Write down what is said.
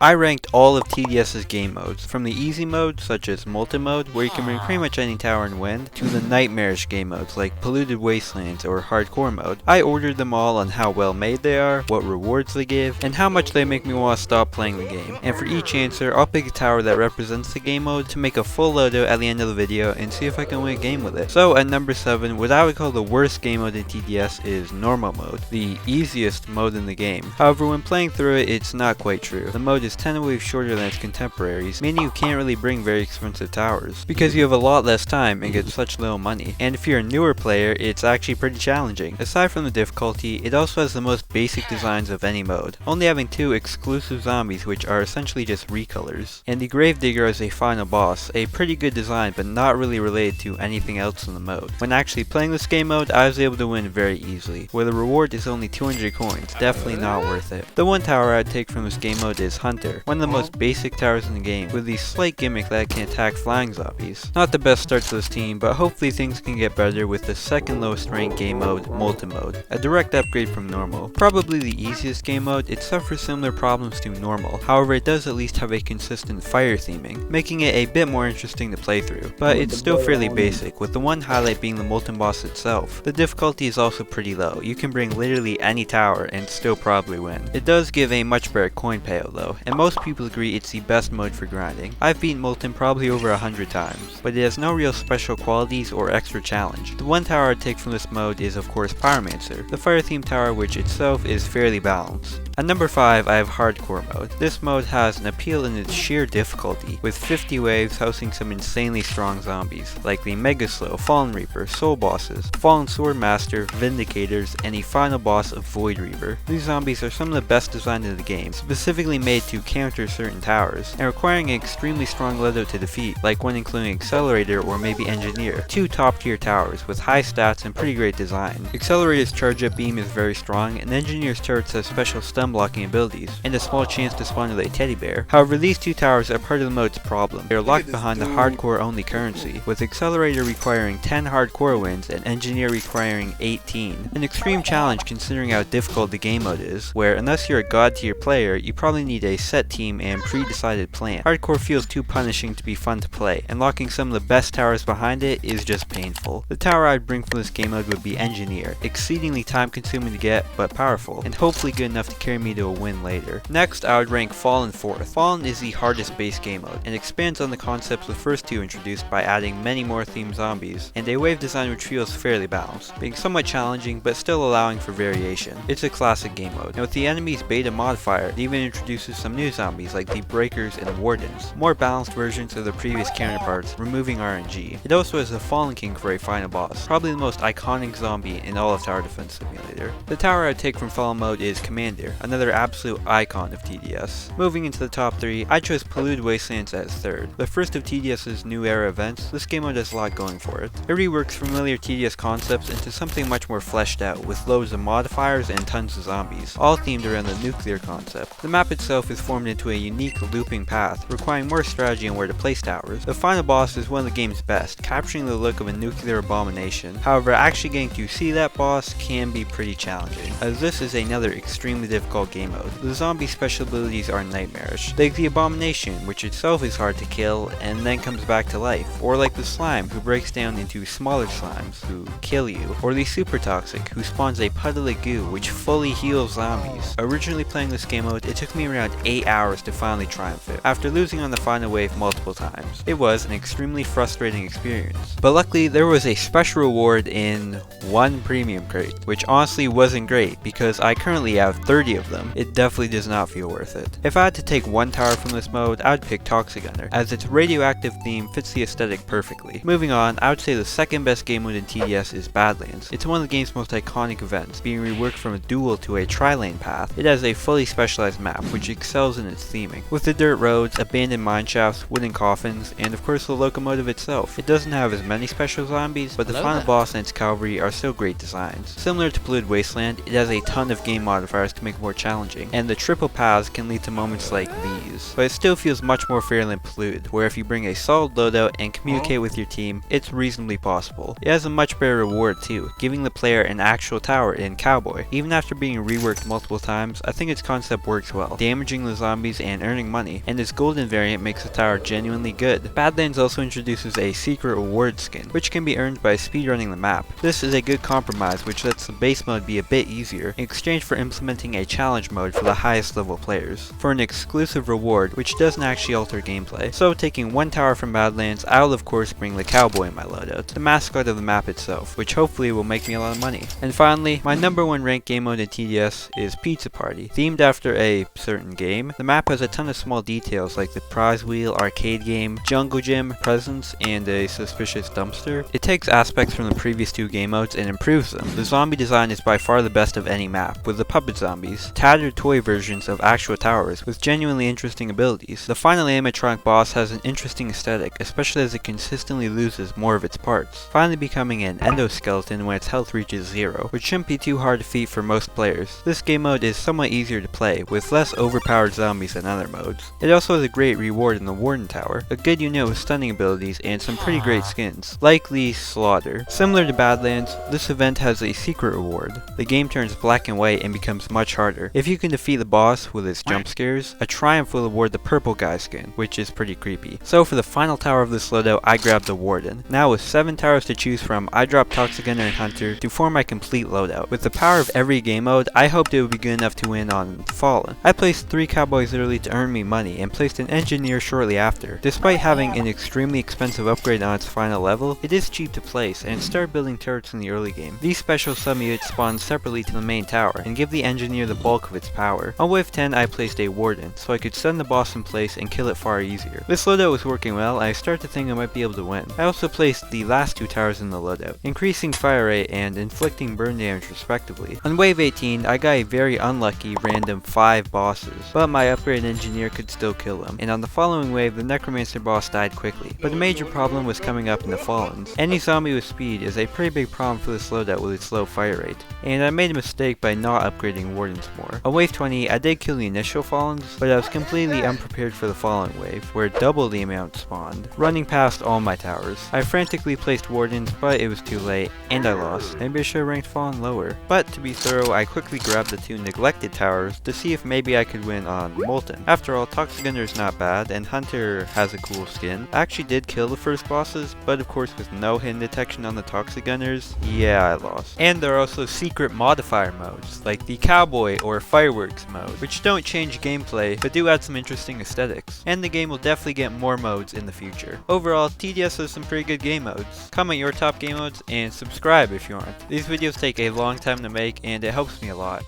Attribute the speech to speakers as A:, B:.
A: I ranked all of TDS's game modes, from the easy mode, such as Molten mode, where you can bring pretty much any tower and win, to the nightmarish game modes like Polluted Wastelands or Hardcore mode. I ordered them all on how well made they are, what rewards they give, and how much they make me want to stop playing the game. And for each answer, I'll pick a tower that represents the game mode to make a full loadout at the end of the video and see if I can win a game with it. So at number 7, what I would call the worst game mode in TDS is Normal mode, the easiest mode in the game. However, when playing through it, it's not quite true. The mode is 10 waves shorter than its contemporaries, meaning you can't really bring very expensive towers, because you have a lot less time and get such little money. And if you're a newer player, it's actually pretty challenging. Aside from the difficulty, it also has the most basic designs of any mode, only having 2 exclusive zombies which are essentially just recolors. And the Gravedigger as a final boss, a pretty good design but not really related to anything else in the mode. When actually playing this game mode, I was able to win very easily, where the reward is only 200 coins, definitely not worth it. The one tower I'd take from this game mode is Hunter, one of the most basic towers in the game, with the slight gimmick that it can attack flying zombies. Not the best start to this team, but hopefully things can get better with the second lowest ranked game mode, Molten mode, a direct upgrade from Normal. Probably the easiest game mode, it suffers similar problems to Normal, however it does at least have a consistent fire theming, making it a bit more interesting to play through, but it's still fairly basic, with the one highlight being the Molten boss itself. The difficulty is also pretty low, you can bring literally any tower and still probably win. It does give a much better coin payout though, and most people agree it's the best mode for grinding. I've beaten Molten probably over 100 times, but it has no real special qualities or extra challenge. The one tower I'd take from this mode is of course Pyromancer, the fire theme tower which itself is fairly balanced. At number 5, I have Hardcore mode. This mode has an appeal in its sheer difficulty, with 50 waves housing some insanely strong zombies, like the Mega Slow, Fallen Reaper, Soul Bosses, Fallen Sword Master, Vindicators, and the final boss of Void Reaver. These zombies are some of the best designed in the game, specifically made to counter certain towers, and requiring an extremely strong loadout to defeat, like one including Accelerator or maybe Engineer, 2 top tier towers with high stats and pretty great design. Accelerator's charge up beam is very strong, and Engineer's turrets have special stun blocking abilities, and a small chance to spawn with a teddy bear. However, these 2 towers are part of the mode's problem. They are locked behind the hardcore only currency, with Accelerator requiring 10 hardcore wins and Engineer requiring 18. An extreme challenge considering how difficult the game mode is, where unless you're a god tier player, you probably need a set team and pre-decided plan. Hardcore feels too punishing to be fun to play, and locking some of the best towers behind it is just painful. The tower I'd bring from this game mode would be Engineer, exceedingly time consuming to get, but powerful, and hopefully good enough to carry me to a win later. Next, I would rank Fallen 4th. Fallen is the hardest base game mode, and expands on the concepts the first 2 introduced by adding many more themed zombies, and a wave design which feels fairly balanced, being somewhat challenging but still allowing for variation. It's a classic game mode, and with the enemy's beta modifier, it even introduces some new zombies like the Breakers and Wardens, more balanced versions of the previous counterparts, removing RNG. It also has the Fallen King for a final boss, probably the most iconic zombie in all of Tower Defense Simulator. The tower I'd take from Fallen mode is Commander, another absolute icon of TDS. Moving into the top 3, I chose Polluted Wastelands as 3rd. The first of TDS's new era events, this game mode has a lot going for it. It reworks familiar TDS concepts into something much more fleshed out, with loads of modifiers and tons of zombies, all themed around the nuclear concept. The map itself is formed into a unique looping path, requiring more strategy on where to place towers. The final boss is one of the game's best, capturing the look of a nuclear abomination. However, actually getting to see that boss can be pretty challenging, as this is another extremely difficult game mode. The zombie special abilities are nightmarish, like the Abomination, which itself is hard to kill and then comes back to life, or like the Slime, who breaks down into smaller slimes who kill you, or the Super Toxic, who spawns a puddle of goo which fully heals zombies. Originally playing this game mode, it took me around 8 hours to finally triumph it, after losing on the final wave multiple times. It was an extremely frustrating experience, but luckily there was a special reward in 1 premium crate, which honestly wasn't great because I currently have 30 of them. It definitely does not feel worth it. If I had to take one tower from this mode, I would pick Toxic Gunner, as its radioactive theme fits the aesthetic perfectly. Moving on, I would say the second best game mode in TDS is Badlands. It's one of the game's most iconic events, being reworked from a dual to a tri-lane path. It has a fully specialized map, which excels in its theming, with the dirt roads, abandoned mineshafts, wooden coffins, and of course the locomotive itself. It doesn't have as many special zombies, but the final boss and its cavalry are still great designs. Similar to Polluted Wasteland, it has a ton of game modifiers to make it more more challenging, and the triple paths can lead to moments like these. But it still feels much more fair than Polluted, where if you bring a solid loadout and communicate with your team, it's reasonably possible. It has a much better reward too, giving the player an actual tower in Cowboy. Even after being reworked multiple times, I think its concept works well, damaging the zombies and earning money, and its golden variant makes the tower genuinely good. Badlands also introduces a secret reward skin, which can be earned by speedrunning the map. This is a good compromise which lets the base mode be a bit easier, in exchange for implementing a challenge mode for the highest level players, for an exclusive reward which doesn't actually alter gameplay. So taking one tower from Badlands, I'll of course bring the Cowboy in my loadout, the mascot of the map itself, which hopefully will make me a lot of money. And finally, my number one ranked game mode in TDS is Pizza Party. Themed after a certain game, the map has a ton of small details like the prize wheel, arcade game, jungle gym, presents, and a suspicious dumpster. It takes aspects from the previous two game modes and improves them. The zombie design is by far the best of any map, with the puppet zombies, tattered toy versions of actual towers with genuinely interesting abilities. The final animatronic boss has an interesting aesthetic, especially as it consistently loses more of its parts, finally becoming an endoskeleton when its health reaches 0, which shouldn't be too hard to defeat for most players. This game mode is somewhat easier to play, with less overpowered zombies than other modes. It also has a great reward in the Warden Tower, a good unit with stunning abilities and some pretty great skins, like the Slaughter. Similar to Badlands, this event has a secret reward. The game turns black and white and becomes much harder. If you can defeat the boss with its jump scares, a Triumph will award the Purple Guy skin, which is pretty creepy. So for the final tower of this loadout, I grabbed the Warden. Now with 7 towers to choose from, I dropped Toxic Gunner and Hunter to form my complete loadout. With the power of every game mode, I hoped it would be good enough to win on Fallen. I placed 3 Cowboys early to earn me money, and placed an Engineer shortly after. Despite having an extremely expensive upgrade on its final level, it is cheap to place, and start building turrets in the early game. These special sub-units spawn separately to the main tower, and give the Engineer the bulk of its power. On wave 10, I placed a Warden, so I could stun the boss in place and kill it far easier. This loadout was working well, and I started to think I might be able to win. I also placed the last 2 towers in the loadout, increasing fire rate and inflicting burn damage respectively. On wave 18, I got a very unlucky random 5 bosses, but my upgraded Engineer could still kill them, and on the following wave the Necromancer boss died quickly. But the major problem was coming up in the Fallens. Any zombie with speed is a pretty big problem for this loadout with its low fire rate, and I made a mistake by not upgrading Wardens more. On wave 20, I did kill the initial Fallens, but I was completely unprepared for the following wave, where double the amount spawned, running past all my towers. I frantically placed Wardens, but it was too late, and I lost. Maybe I should have ranked Fallen lower. But to be thorough, I quickly grabbed the 2 neglected towers to see if maybe I could win on Molten. After all, Toxic Gunner is not bad, and Hunter has a cool skin. I actually did kill the first bosses, but of course with no hidden detection on the Toxic Gunners, yeah, I lost. And there are also secret modifier modes, like the Cowboy or Fireworks mode, which don't change gameplay, but do add some interesting aesthetics. And the game will definitely get more modes in the future. Overall, TDS has some pretty good game modes. Comment your top game modes, and subscribe if you aren't. These videos take a long time to make, and it helps me a lot.